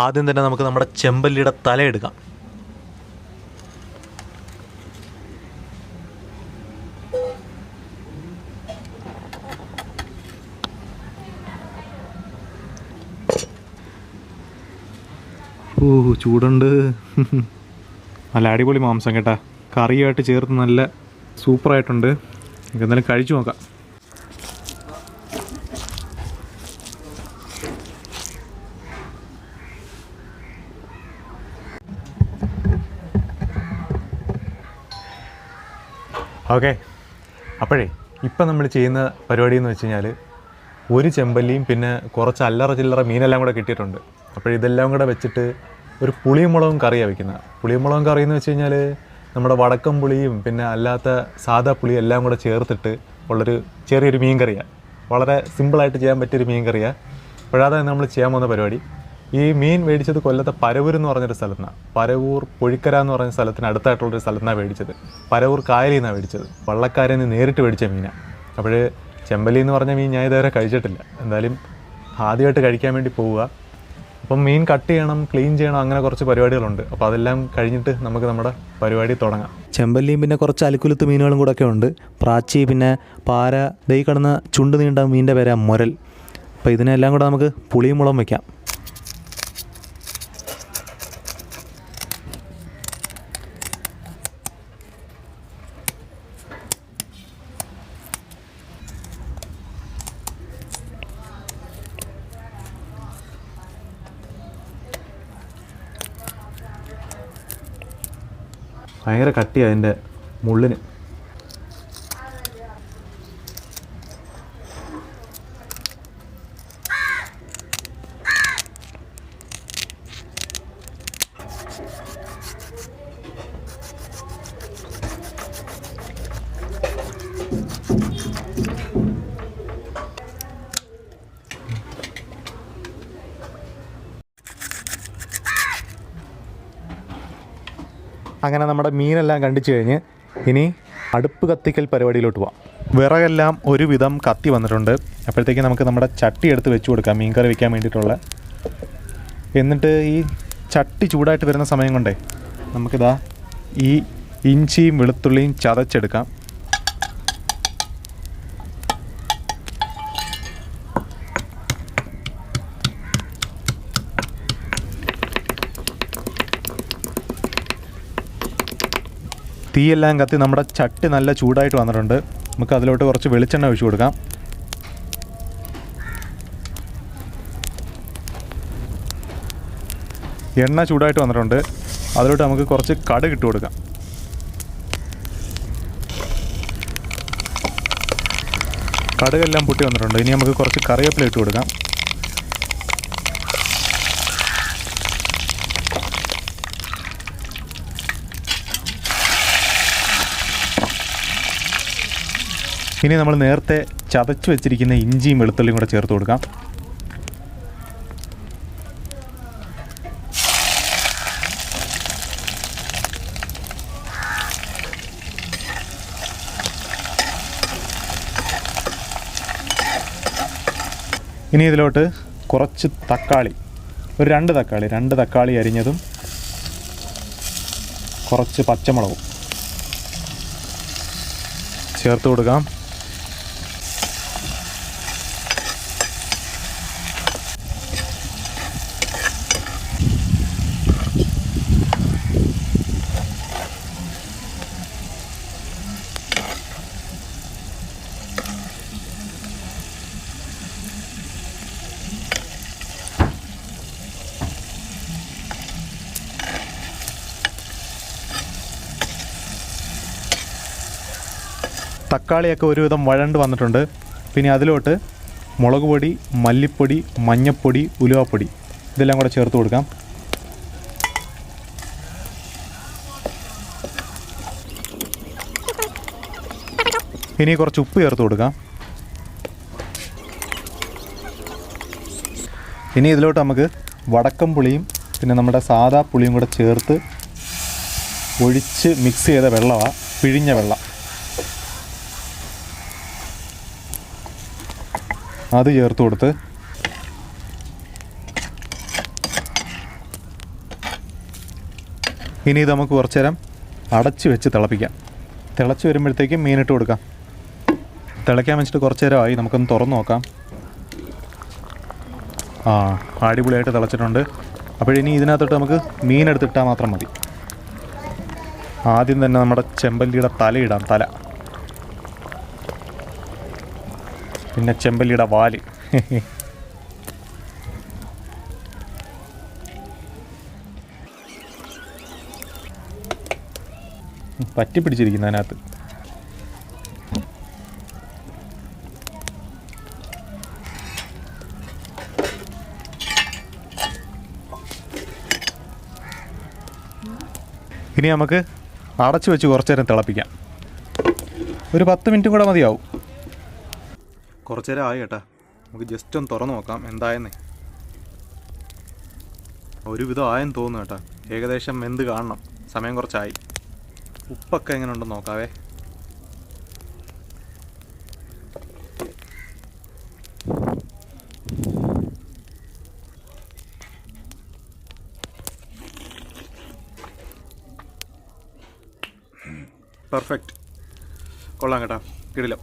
ആദ്യം തന്നെ നമുക്ക് നമ്മുടെ ചെമ്പല്ലിയുടെ തലയെടുക്കാം. ചൂടുണ്ട്. നല്ല അടിപൊളി മാംസം കേട്ടാ, കറിയായിട്ട് ചേർത്ത് നല്ല സൂപ്പറായിട്ടുണ്ട്. നമുക്ക് എന്തായാലും കഴിച്ചു നോക്കാം. ഓക്കെ, അപ്പോഴേ ഇപ്പം നമ്മൾ ചെയ്യുന്ന പരിപാടി എന്ന് വെച്ച് കഴിഞ്ഞാൽ ഒരു ചെമ്പല്ലിയും പിന്നെ കുറച്ച് അല്ലറ ചില്ലറ മീനെല്ലാം കൂടെ കിട്ടിയിട്ടുണ്ട്. അപ്പോഴിതെല്ലാം കൂടെ വെച്ചിട്ട് ഒരു പുളിയും മുളകും കറിയാണ് വയ്ക്കുന്നത്. പുളിയും മുളകും കറി എന്ന് വെച്ച് കഴിഞ്ഞാൽ നമ്മുടെ വടക്കം പുളിയും പിന്നെ അല്ലാത്ത സാദാ പുളിയും എല്ലാം കൂടെ ചേർത്തിട്ട് ഉള്ളൊരു ചെറിയൊരു മീൻ കറിയാണ്. വളരെ സിമ്പിളായിട്ട് ചെയ്യാൻ പറ്റിയൊരു മീൻ കറിയാണ്. അപ്പോഴതാണ് നമ്മൾ ചെയ്യാൻ പോകുന്ന പരിപാടി. ഈ മീൻ മേടിച്ചത് കൊല്ലത്തെ പരവൂർ എന്ന് പറഞ്ഞൊരു സ്ഥലത്താണ്. പരവൂർ പൊഴിക്കര എന്ന് പറഞ്ഞ സ്ഥലത്തിന് അടുത്തായിട്ടുള്ളൊരു സ്ഥലത്താണ് മേടിച്ചത്. പരവൂർ കായലിൽ നിന്നാണ് മേടിച്ചത്. വള്ളക്കാരിൽ നിന്ന് നേരിട്ട് മേടിച്ച മീനാണ്. അപ്പോൾ ചെമ്പല്ലി എന്ന് പറഞ്ഞ മീൻ ഞാൻ ഇതുവരെ കഴിച്ചിട്ടില്ല. എന്തായാലും ആദ്യമായിട്ട് കഴിക്കാൻ വേണ്ടി പോവുക. അപ്പം മീൻ കട്ട് ചെയ്യണം, ക്ലീൻ ചെയ്യണം, അങ്ങനെ കുറച്ച് പരിപാടികളുണ്ട്. അപ്പോൾ അതെല്ലാം കഴിഞ്ഞിട്ട് നമുക്ക് നമ്മുടെ പരിപാടി തുടങ്ങാം. ചെമ്പല്ലിയും പിന്നെ കുറച്ച് അലുക്കുലുത്ത് മീനുകളും കൂടെ ഒക്കെ ഉണ്ട്. പ്രാച്ചി, പിന്നെ പാര, ദൈ കിടന്ന ചുണ്ട് നീണ്ട മീനിൻ്റെ പേരാ മുരൽ. അപ്പോൾ ഇതിനെല്ലാം കൂടെ നമുക്ക് പുളിയും മുളകും വയ്ക്കാം. ഭയങ്കര കട്ടിയാണ് അതിൻ്റെ മുള്ളിന്. അങ്ങനെ നമ്മുടെ മീനെല്ലാം കണ്ടിച്ചു കഴിഞ്ഞ് ഇനി അടുപ്പ് കത്തിക്കൽ പരിപാടിയിലോട്ട് പോവാം. വിറകെല്ലാം ഒരുവിധം കത്തി വന്നിട്ടുണ്ട്. അപ്പോഴത്തേക്ക് നമുക്ക് നമ്മുടെ ചട്ടി എടുത്ത് വെച്ച് കൊടുക്കാം, മീൻ കറി വയ്ക്കാൻ വേണ്ടിയിട്ടുള്ള. എന്നിട്ട് ഈ ചട്ടി ചൂടായിട്ട് വരുന്ന സമയം കൊണ്ടേ നമുക്കിതാ ഈ ഇഞ്ചിയും വെളുത്തുള്ളിയും ചതച്ചെടുക്കാം. തീയെല്ലാം കത്തി നമ്മുടെ ചട്ടി നല്ല ചൂടായിട്ട് വന്നിട്ടുണ്ട്. നമുക്ക് അതിലോട്ട് കുറച്ച് വെളിച്ചെണ്ണ ഒഴിച്ചു കൊടുക്കാം. എണ്ണ ചൂടായിട്ട് വന്നിട്ടുണ്ട്. അതിലോട്ട് നമുക്ക് കുറച്ച് കടുക് ഇട്ട് കൊടുക്കാം. കടുകെല്ലാം പൊട്ടി വന്നിട്ടുണ്ട്. ഇനി നമുക്ക് കുറച്ച് കറിവേപ്പില ഇട്ട് കൊടുക്കാം. ഇനി നമ്മൾ നേരത്തെ ചതച്ച് വെച്ചിരിക്കുന്ന ഇഞ്ചിയും വെളുത്തുള്ളിയും കൂടെ ചേർത്ത് കൊടുക്കാം. ഇനി ഇതിലോട്ട് കുറച്ച് തക്കാളി, ഒരു രണ്ട് തക്കാളി അരിഞ്ഞതും കുറച്ച് പച്ചമുളകും ചേർത്ത് കൊടുക്കാം. തക്കാളിയൊക്കെ ഒരുവിധം വഴണ്ട് വന്നിട്ടുണ്ട്. പിന്നെ അതിലോട്ട് മുളക് പൊടി, മല്ലിപ്പൊടി, മഞ്ഞൾപ്പൊടി, ഉലുവാപ്പൊടി ഇതെല്ലാം കൂടെ ചേർത്ത് കൊടുക്കാം. ഇനി കുറച്ച് ഉപ്പ് ചേർത്ത് കൊടുക്കാം. ഇനി ഇതിലോട്ട് നമുക്ക് വടക്കം പുളിയും പിന്നെ നമ്മുടെ സാദാ പുളിയും കൂടെ ചേർത്ത് ഒഴിച്ച് മിക്സ് ചെയ്ത വെള്ളമാണ്, പിഴിഞ്ഞ വെള്ളം. അത് ചേർത്ത് കൊടുത്ത് ഇനി ഇത് നമുക്ക് കുറച്ച് നേരം അടച്ച് വെച്ച് തിളപ്പിക്കാം. തിളച്ച് വരുമ്പോഴത്തേക്കും മീനിട്ട് കൊടുക്കാം. തിളയ്ക്കാൻ വെച്ചിട്ട് കുറച്ച് നേരമായി, നമുക്കൊന്ന് തുറന്ന് നോക്കാം. അടിപൊളിയായിട്ട് തിളച്ചിട്ടുണ്ട്. അപ്പോഴിനി ഇതിനകത്തോട്ട് നമുക്ക് മീനെടുത്തിട്ടാൽ മാത്രം മതി. ആദ്യം തന്നെ നമ്മുടെ ചെമ്പല്ലിയുടെ തലയിടാം. തല, പിന്നെ ചെമ്പല്ലിയുടെ വാല്. പറ്റി പിടിച്ചിരിക്കുന്നു അതിനകത്ത്. ഇനി നമുക്ക് അടച്ചു വെച്ച് കുറച്ച് നേരം തിളപ്പിക്കാം. ഒരു 10 മിനിറ്റും കൂടെ മതിയാവും. കുറച്ച് നേരം ആയി കേട്ടാ. നമുക്ക് ജസ്റ്റ് ഒന്ന് തുറന്ന് നോക്കാം എന്തായെന്നേ. ഒരുവിധം ആയെന്ന് തോന്നുന്നു കേട്ടാ. ഏകദേശം വെന്ത് കാണണം. സമയം കുറച്ചായി. ഉപ്പൊക്കെ എങ്ങനെ ഉണ്ടെന്ന് നോക്കാവേ. പെർഫെക്റ്റ്, കൊള്ളാം കേട്ടോ, കിടിലം.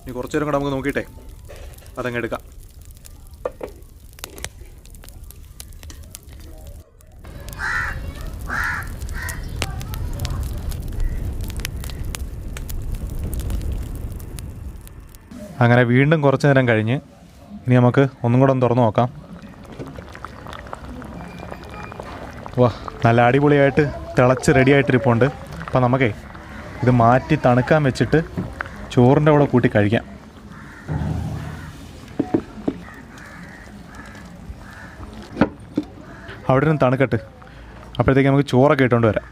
ഇനി കുറച്ച് നേരം കൂടെ നമുക്ക് നോക്കിയിട്ടേ അതങ്ങ് എടുക്കാം. അങ്ങനെ വീണ്ടും കുറച്ച് നേരം കഴിഞ്ഞ് ഇനി നമുക്ക് ഒന്നും കൂടെ ഒന്ന് തുറന്ന് നോക്കാം. വാ, നല്ല അടിപൊളിയായിട്ട് തിളച്ച് റെഡി ആയിട്ടിരിപ്പുണ്ട്. അപ്പം നമുക്കേ ഇത് മാറ്റി തണുക്കാൻ വെച്ചിട്ട് ചോറിൻ്റെ കൂടെ കൂട്ടി കഴിക്കാം. അവിടെ നിന്ന് തണുക്കട്ട്. അപ്പോഴത്തേക്ക് നമുക്ക് ചോറൊക്കെ ഇട്ടുകൊണ്ട് വരാം.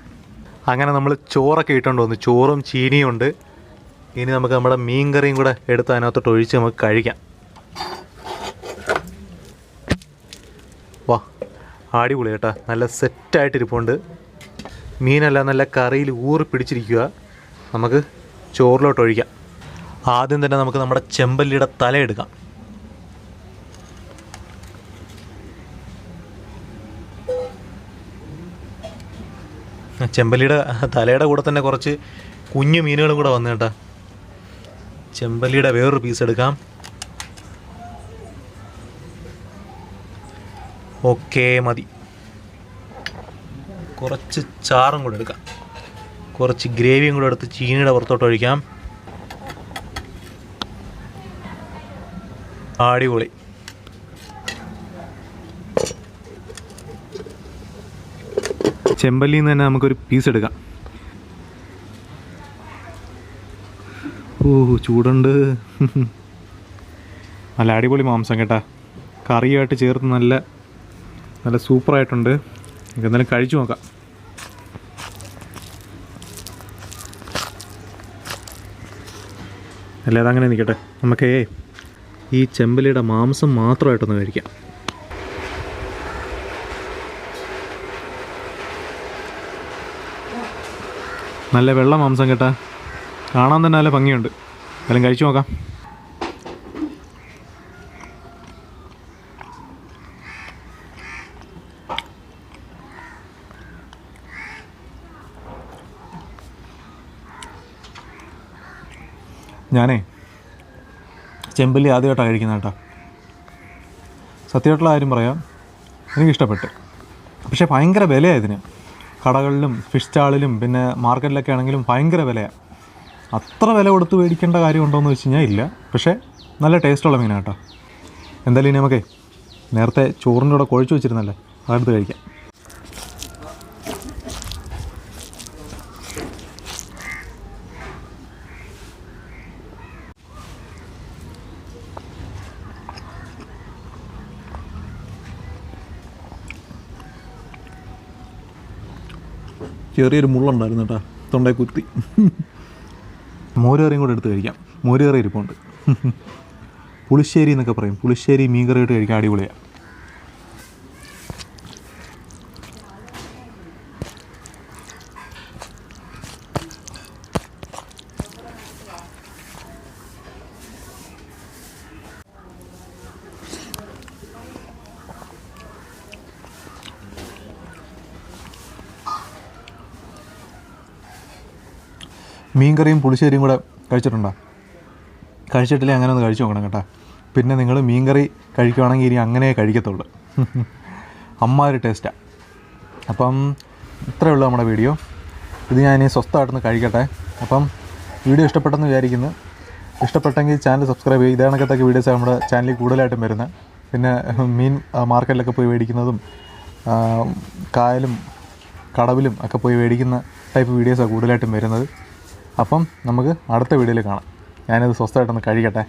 അങ്ങനെ നമ്മൾ ചോറൊക്കെ ഇട്ടുകൊണ്ട് വന്നു. ചോറും ചീനിയും ഉണ്ട്. ഇനി നമുക്ക് നമ്മുടെ മീൻ കറിയും കൂടെ എടുത്ത് അതിനകത്തോട്ട് ഒഴിച്ച് നമുക്ക് കഴിക്കാം. വാ, അടിപൊളി കേട്ടോ, നല്ല സെറ്റായിട്ടിരിപ്പുണ്ട്. മീനെല്ലാം നല്ല കറിയിൽ ഊറി പിടിച്ചിരിക്കുക. നമുക്ക് ചോറിലോട്ട് ഒഴിക്കാം. ആദ്യം തന്നെ നമുക്ക് നമ്മുടെ ചെമ്പല്ലിയുടെ തല എടുക്കാം. ചെമ്പല്ലിയുടെ തലയുടെ കൂടെ തന്നെ കുറച്ച് കുഞ്ഞു മീനുകളും കൂടെ വന്നു കേട്ടോ. ചെമ്പല്ലിയുടെ വേറൊരു പീസ് എടുക്കാം. ഓക്കെ, മതി. കുറച്ച് ചാറും കൂടെ എടുക്കാം. കുറച്ച് ഗ്രേവിയും കൂടെ എടുത്ത് ചീനിയുടെ പുറത്തോട്ട് ഒഴിക്കാം. അടിപൊളി. ചെമ്പല്ലിയിൽ നിന്ന് തന്നെ നമുക്കൊരു പീസ് എടുക്കാം. ചൂടുണ്ട്. നല്ല അടിപൊളി മാംസം കേട്ടാ. കറിയായിട്ട് ചേർത്ത് നല്ല നല്ല സൂപ്പറായിട്ടുണ്ട്. നമുക്ക് എന്തായാലും കഴിച്ചു നോക്കാം. അല്ല, അതങ്ങനെ നിൽക്കട്ടെ. നമുക്ക് ഈ ചെമ്പല്ലിയുടെ മാംസം മാത്രമായിട്ടൊന്ന് കഴിക്കാം. നല്ല വെള്ള മാംസം കേട്ടാ. കാണാൻ തന്നെ നല്ല ഭംഗിയുണ്ട്. എല്ലാം കഴിച്ചു നോക്കാം. ഞാനേ ചെമ്പല്ലി ആദ്യമായിട്ടാണ് കഴിക്കുന്നത് കേട്ടോ. സത്യമായിട്ടുള്ള കാര്യം പറയാം, എനിക്കിഷ്ടപ്പെട്ട്. പക്ഷേ ഭയങ്കര വിലയാണ് ഇതിന്. കടകളിലും ഫിഷ് സ്റ്റാളിലും പിന്നെ മാർക്കറ്റിലൊക്കെ ആണെങ്കിലും ഭയങ്കര വിലയാണ്. അത്ര വില കൊടുത്ത് മേടിക്കേണ്ട കാര്യമുണ്ടോ എന്ന് വെച്ച് കഴിഞ്ഞാൽ ഇല്ല. പക്ഷേ നല്ല ടേസ്റ്റുള്ള മീനാണ് കേട്ടോ. എന്തായാലും ഇനി നമുക്കേ നേരത്തെ ചോറിൻ്റെ കൂടെ കുഴച്ച് വെച്ചിരുന്നല്ലേ, അതെടുത്ത് കഴിക്കാം. ചെറിയൊരു മുള്ളുണ്ടായിരുന്നു കേട്ടോ, തൊണ്ടയിൽ കുത്തി. മോരുകറിയും കൂടെ എടുത്ത് കഴിക്കാം. മോരുകറി ഇരിപ്പുണ്ട്. പുളിശ്ശേരി എന്നൊക്കെ പറയും. പുളിശ്ശേരി മീൻ കറിയിട്ട് കഴിക്കാൻ അടിപൊളിയാണ്. മീൻ കറിയും പുളിശ്ശേരിയും കൂടെ കഴിച്ചിട്ടുണ്ടോ? കഴിച്ചിട്ടില്ലേ അങ്ങനെ ഒന്ന് കഴിച്ചു നോക്കണം കേട്ടോ. പിന്നെ നിങ്ങൾ മീൻ കറി കഴിക്കുവാണെങ്കിൽ ഇനി അങ്ങനെ കഴിക്കത്തുള്ളൂ. അമ്മാതിരി ടേസ്റ്റാണ്. അപ്പം ഇത്രയേ ഉള്ളൂ നമ്മുടെ വീഡിയോ. ഇത് ഞാൻ ഇനി സ്വസ്ഥമായിട്ടൊന്ന് കഴിക്കട്ടെ. അപ്പം വീഡിയോ ഇഷ്ടപ്പെട്ടെന്ന് വിചാരിക്കുന്നു. ഇഷ്ടപ്പെട്ടെങ്കിൽ ചാനൽ സബ്സ്ക്രൈബ് ചെയ്യുക. ഇതേണക്കത്തൊക്കെ വീഡിയോസ് നമ്മുടെ ചാനലിൽ കൂടുതലായിട്ടും വരുന്നത്. പിന്നെ മീൻ മാർക്കറ്റിലൊക്കെ പോയി മേടിക്കുന്നതും കായലും കടവിലും ഒക്കെ പോയി മേടിക്കുന്ന ടൈപ്പ് വീഡിയോസാണ് കൂടുതലായിട്ടും വരുന്നത്. അപ്പം നമുക്ക് അടുത്ത വീഡിയോയിൽ കാണാം. ഞാനിത് സ്വസ്ഥമായിട്ടൊന്ന് കഴിക്കട്ടെ.